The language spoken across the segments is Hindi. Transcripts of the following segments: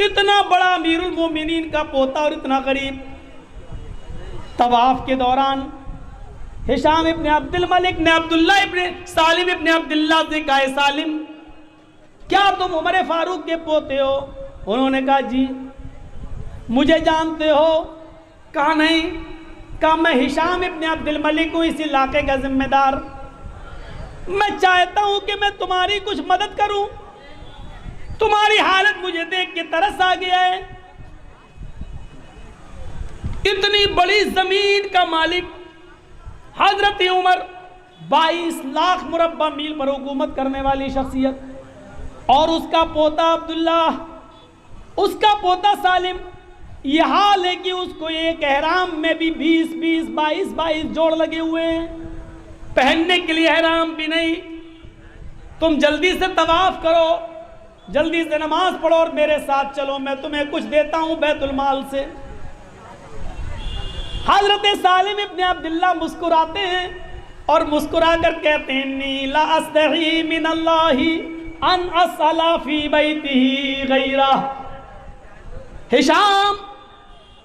इतना बड़ा अमीरुल मोमिनीन का पोता और इतना करीब। तवाफ के दौरान हिशाम इब्ने अब्दुल मलिक ने अब्दुल्ला इब्ने सालिम इब्ने अब्दुल्ला से कहा, सालिम क्या तुम उमर फारूक के पोते हो? उन्होंने कहा जी। मुझे जानते हो? कहा नहीं। कहा मैं हिशाम इब्ने अब्दुल मलिक हूँ, इस इलाके का जिम्मेदार। मैं चाहता हूं कि मैं तुम्हारी कुछ मदद करूं। तुम्हारी हालत मुझे देख के तरस आ गया है। इतनी बड़ी जमीन का मालिक हजरत उमर, 22 लाख मुरब्बा मील पर हुकूमत करने वाली शख्सियत, और उसका पोता अब्दुल्ला, उसका पोता सालिम। यह हाल है कि उसको एक एहराम में भी 20-20, 22-22 जोड़ लगे हुए हैं, पहनने के लिए एहराम भी नहीं। तुम जल्दी से तवाफ करो, जल्दी से नमाज पढ़ो और मेरे साथ चलो, मैं तुम्हें कुछ देता हूं बैतुल माल से। हजरत सालिम इब्ने अब्दुल्ला मुस्कुराते हैं और मुस्कुरा कर कहते हैं, नीला अस्तही मिनल्लाहि अन असला फी बैतिही गैरा। हिशाम,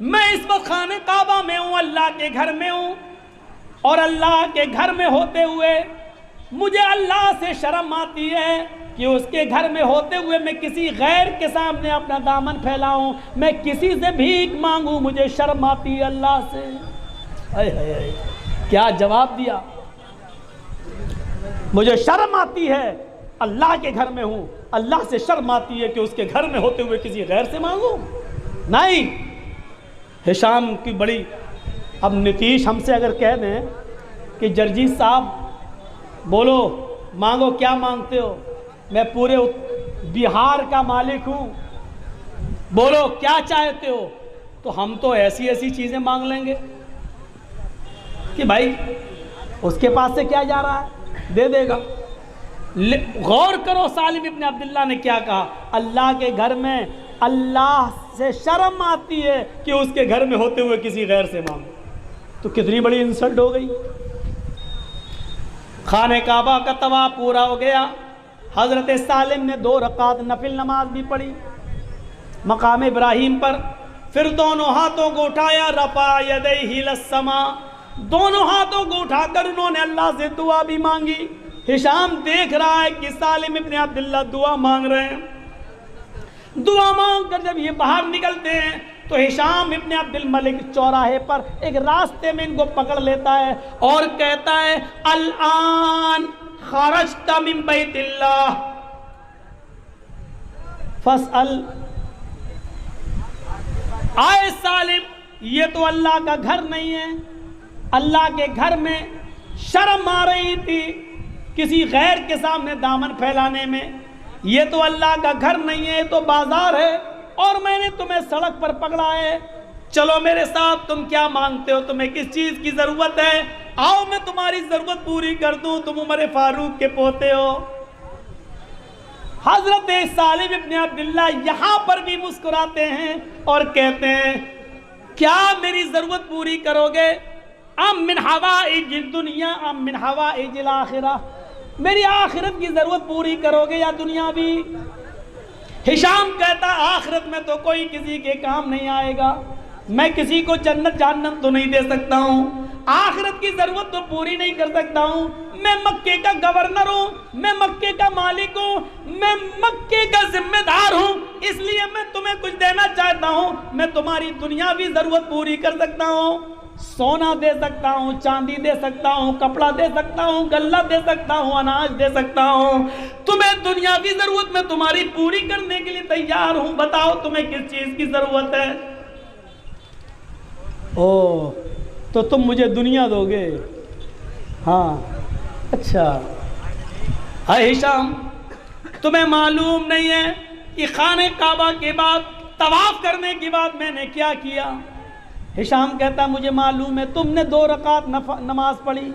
मैं इस वक्त खाने काबा में हूं, अल्लाह के घर में हूं, और अल्लाह के घर में होते हुए मुझे अल्लाह से शर्म आती है कि उसके घर में होते हुए मैं किसी गैर के सामने अपना दामन फैलाऊं, मैं किसी से भीख मांगूं, मुझे शर्म आती है अल्लाह से। हाय क्या जवाब दिया, मुझे शर्म आती है, अल्लाह के घर में हूं, अल्लाह से शर्म आती है कि उसके घर में होते हुए किसी गैर से मांगूं। नहीं, हिशाम की बड़ी। अब नीतीश हमसे अगर कह दें कि जर्जीत साहब बोलो मांगो, क्या मांगते हो? मैं पूरे बिहार का मालिक हूँ, बोलो क्या चाहते हो? तो हम तो ऐसी ऐसी चीज़ें मांग लेंगे कि भाई उसके पास से क्या जा रहा है, दे देगा। गौर करो सालिम इब्ने अब्दुल्ला ने क्या कहा, अल्लाह के घर में अल्लाह से शर्म आती है कि उसके घर में होते हुए किसी गैर से मांगो। तो कितनी बड़ी इंसल्ट हो गई। खाने काबा का तवाफ पूरा हो गया। हजरत सालिम ने 2 रकात नफिल नमाज भी पढ़ी मकाम इब्राहिम पर। फिर दोनों हाथों को उठाया, रफा यदैहि लस्समा, दोनों हाथों को उठाकर उन्होंने अल्लाह से दुआ भी मांगी। हिशाम देख रहा है कि सालिम इब्ने अब्दुल्ला दुआ मांग रहे हैं। दुआ मांग कर जब ये बाहर निकलते हैं तो हिशाम इब्ने अब्दुल मलिक चौराहे पर एक रास्ते में इनको पकड़ लेता है और कहता है, अल-आन खरजता मिन बैतिल्लाह फस्अल। आए सालिम, ये तो अल्लाह का घर नहीं है, अल्लाह के घर में शर्म आ रही थी किसी गैर के सामने दामन फैलाने में। ये तो अल्लाह का घर नहीं है, ये तो बाजार है, और मैंने तुम्हें सड़क पर पकड़ा है। चलो मेरे साथ, तुम क्या मांगते हो, तुम्हें किस चीज की जरूरत है? आओ मैं तुम्हारी जरूरत पूरी कर दूं, तुम उमर फारूक के पोते हो। हजरत सालिम इब्ने अब्दुल्ला यहां पर भी मुस्कुराते हैं और कहते हैं, क्या मेरी जरूरत पूरी करोगे? अम मिन हवाइज दुनिया अम मिन हवाइज आखिरा, मेरी आखिरत की जरूरत पूरी करोगे या दुनियावी? हिशाम कहता, आखिरत में तो कोई किसी के काम नहीं आएगा, मैं किसी को जन्नत जहन्नम तो नहीं दे सकता हूँ, आखिरत की जरूरत तो पूरी नहीं कर सकता हूँ। मैं मक्के का गवर्नर हूँ, मैं मक्के का मालिक हूँ, मैं मक्के का जिम्मेदार हूँ, इसलिए मैं तुम्हें कुछ देना चाहता हूँ। मैं तुम्हारी दुनियावी जरूरत पूरी कर सकता हूँ, सोना दे सकता हूँ, चांदी दे सकता हूँ, कपड़ा दे सकता हूँ, गल्ला दे सकता हूँ, अनाज दे सकता हूँ। तुम्हें दुनियावी जरूरत मैं तुम्हारी पूरी करने के लिए तैयार हूँ, बताओ तुम्हें किस चीज की जरूरत है? ओ, तो तुम मुझे दुनिया दोगे? हाँ, अच्छा। हाय हिशाम, तुम्हें मालूम नहीं है कि खाने काबा के बाद तवाफ करने के बाद मैंने क्या किया? हिशाम कहता, मुझे मालूम है, तुमने 2 रकात नमाज पढ़ी।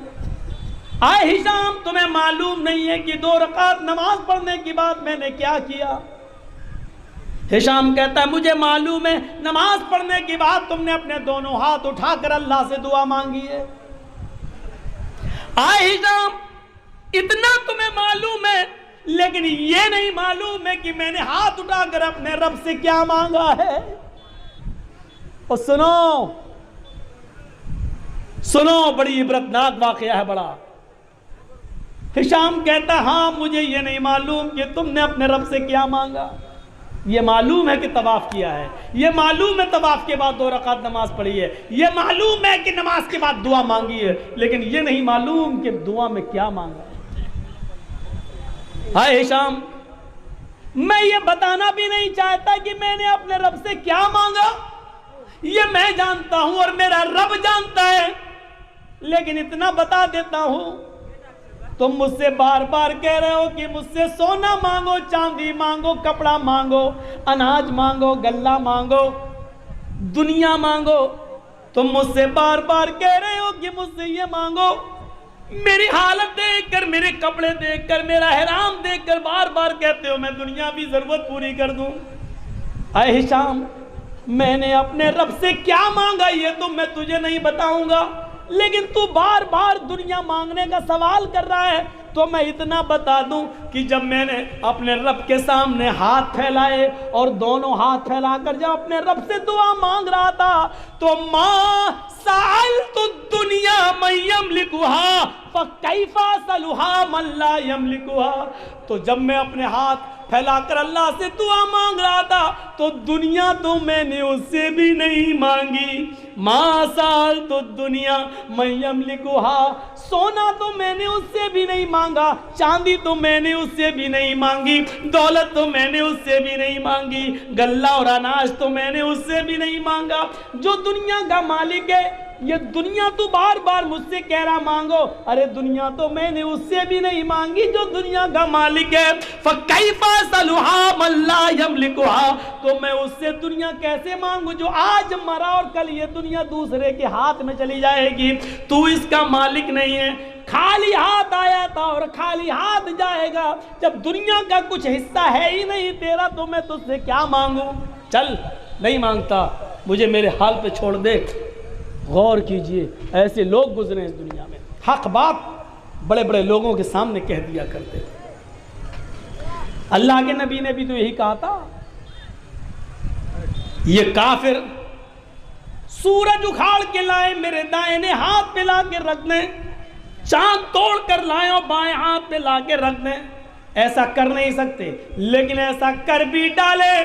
आए हिशाम, तुम्हें मालूम नहीं है कि 2 रकात नमाज पढ़ने के बाद मैंने क्या किया? हिशाम कहता है, मुझे मालूम है, नमाज पढ़ने के बाद तुमने अपने दोनों हाथ उठाकर अल्लाह से दुआ मांगी है। आए हिशाम, इतना तुम्हें मालूम है, लेकिन ये नहीं मालूम है कि मैंने हाथ उठाकर अपने रब से क्या मांगा है। और सुनो बड़ी इबरतनाक वाकया है बड़ा। हिशाम कहता हाँ मुझे ये नहीं मालूम कि तुमने अपने रब से क्या मांगा। ये मालूम है कि तवाफ किया है, ये मालूम है तवाफ के बाद 2 रकात नमाज पढ़ी है, ये मालूम है कि नमाज के बाद दुआ मांगी है, लेकिन ये नहीं मालूम कि दुआ में क्या मांगा है। हाय हिशाम, मैं ये बताना भी नहीं चाहता कि मैंने अपने रब से क्या मांगा, ये मैं जानता हूं और मेरा रब जानता है, लेकिन इतना बता देता हूं, तुम मुझसे बार बार कह रहे हो कि मुझसे सोना मांगो, चांदी मांगो, कपड़ा मांगो, अनाज मांगो, गल्ला मांगो, दुनिया मांगो। तुम मुझसे बार बार कह रहे हो कि मुझसे ये मांगो। मेरी हालत देखकर, मेरे कपड़े देखकर, मेरा हराम देखकर बार बार कहते हो मैं दुनिया भी जरूरत पूरी कर दूं। ऐ हिशाम, मैंने अपने रब से क्या मांगा ये तो मैं तुझे नहीं बताऊंगा, लेकिन तू बार बार दुनिया मांगने का सवाल कर रहा है, तो मैं इतना बता दूं कि जब मैंने अपने रब के सामने हाथ फैलाए और दोनों हाथ फैलाकर जब अपने रब से दुआ मांग रहा था, तो मां साल तो दुनिया मयम लिखुहा फकैफा सलुहा मल्ला यमलिकुहा। तो जब मैं अपने हाथ फैलाकर अल्लाह से दुआ मांग रहा था तो दुनिया तो मैंने उससे भी नहीं मांगी। मां साल तो दुनिया मयम लिखुहा, सोना तो मैंने उससे भी नहीं मांगा, चांदी तो मैंने उससे भी नहीं मांगी, दौलत तो मैंने उससे भी नहीं मांगी, गल्ला और अनाज तो मैंने उससे भी नहीं मांगा। जो दुनिया का मालिक है, ये दुनिया तो बार बार मुझसे कह रहा मांगो, अरे दुनिया तो मैंने उससे भी नहीं मांगी जो दुनिया का मालिक है। फकैफा सलुहा मल्ला यमलिकुहा, तो मैं उससे दुनिया कैसे मांगू जो आज मरा और कल ये दुनिया दूसरे के हाथ में चली जाएगी। तू इसका मालिक नहीं है, खाली हाथ आया था और खाली हाथ जाएगा। जब दुनिया का कुछ हिस्सा है ही नहीं तेरा, तो मैं तुझसे क्या मांगू। चल, नहीं मांगता, मुझे मेरे हाल पे छोड़ दे। गौर कीजिए, ऐसे लोग गुजरे इस दुनिया में, हक बात बड़े बड़े लोगों के सामने कह दिया करते थे। अल्लाह के नबी ने भी तो यही कहा था, ये काफिर सूरज उखाड़ के लाए मेरे दाहिने हाथ पे ला के रख दें, चांद तोड़ कर लाए और बाएं हाथ पे ला के रख दें, ऐसा कर नहीं सकते, लेकिन ऐसा कर भी डाले,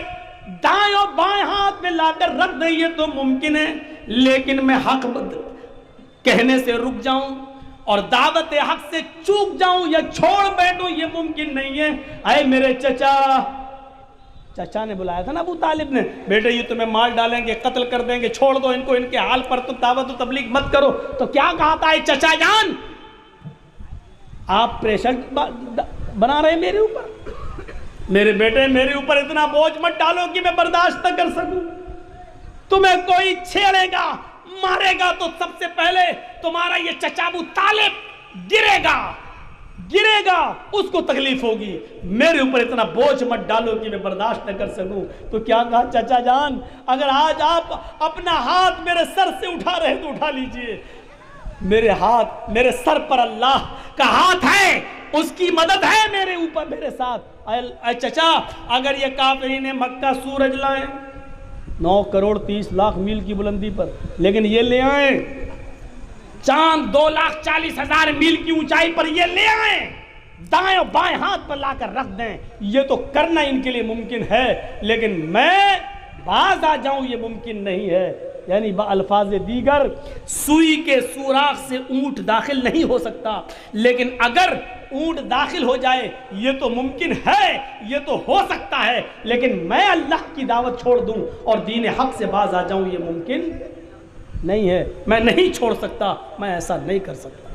दाएं और बाएं हाथ पे लाकर रख दें, ये तो मुमकिन है। लेकिन मैं हक कहने से रुक जाऊं और दावत हक से चूक जाऊं या छोड़ बैठूं, ये मुमकिन नहीं है। अरे मेरे चाचा ने बुलाया था ना अबू तालिब ने, बेटे ये तुम्हें मार डालेंगे, कत्ल कर देंगे, छोड़ दो इनको, इनके हाल पर तुम दावत और तबलीग मत करो। तो क्या कहा था चाचा जान, आप प्रेशर बना रहे मेरे ऊपर, मेरे बेटे मेरे ऊपर इतना बोझ मत डालो कि मैं बर्दाश्त न कर सकूं। तुम्हें कोई छेड़ेगा मारेगा तो सबसे पहले तुम्हारा ये चचा अबू तालिब गिरेगा, उसको तकलीफ होगी। मेरे ऊपर इतना बोझ मत डालो कि मैं बर्दाश्त न कर सकूं। तो क्या कहा चाचा जान, अगर आज आप अपना हाथ मेरे सर से उठा रहे तो उठा लीजिए। मेरे हाथ, मेरे सर पर अल्लाह का हाथ है, उसकी मदद है मेरे ऊपर, मेरे साथ। चचा, अगर ये काफिरीन मक्का सूरज लाए 9 करोड़ 30 लाख मील की बुलंदी पर, लेकिन ये ले आए चांद 2,40,000 मील की ऊंचाई पर, ये ले आए, दाएं और बाएं हाथ पर लाकर रख दें, ये तो करना इनके लिए मुमकिन है, लेकिन मैं बाज आ जाऊं ये मुमकिन नहीं है। यानी अल्फाज दीगर, सुई के सुराख से ऊंट दाखिल नहीं हो सकता, लेकिन अगर ऊंट दाखिल हो जाए ये तो मुमकिन है, ये तो हो सकता है, लेकिन मैं अल्लाह की दावत छोड़ दूं और दीन हक से बाज आ जाऊं ये मुमकिन नहीं है। मैं नहीं छोड़ सकता, मैं ऐसा नहीं कर सकता।